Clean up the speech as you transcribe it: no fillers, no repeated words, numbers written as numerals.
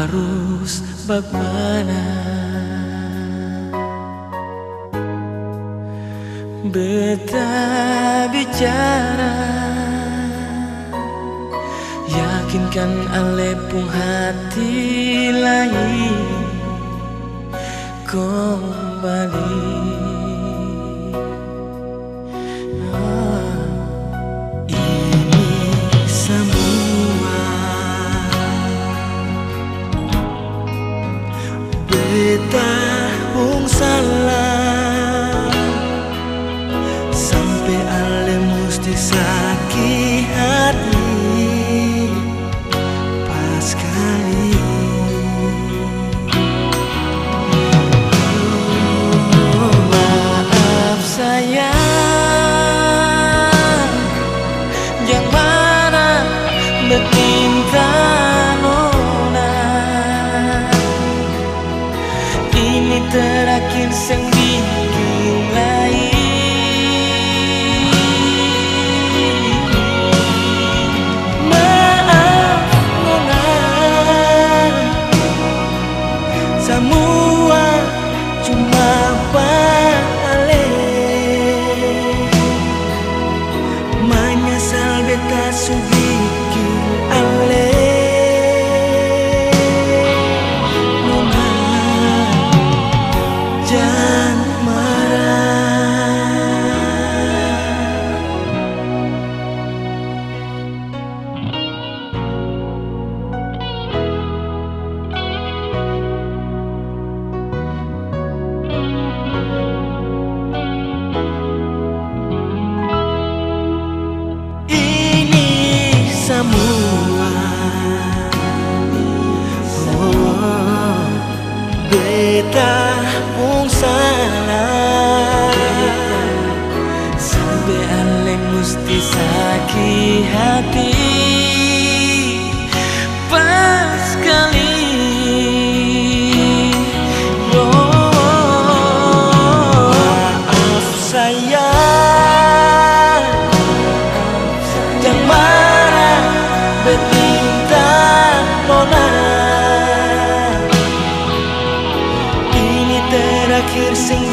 harus bagaimana beta bicara, yakinkan ale pung hati lain kembali. Ini semua beta pung salah, sampai ale musti sakit hati pas kali. Maaf sayang, yang mana bertinta nona, ini terakhir sing bikin lain. Semua cuma balik, menyesal beta subikin ale. Nona jangan marah. Semua beta pung salah, sampai ale musti sakit hati pas kali. Maaf sayang, jangan bertinta nona, ini terakhir sing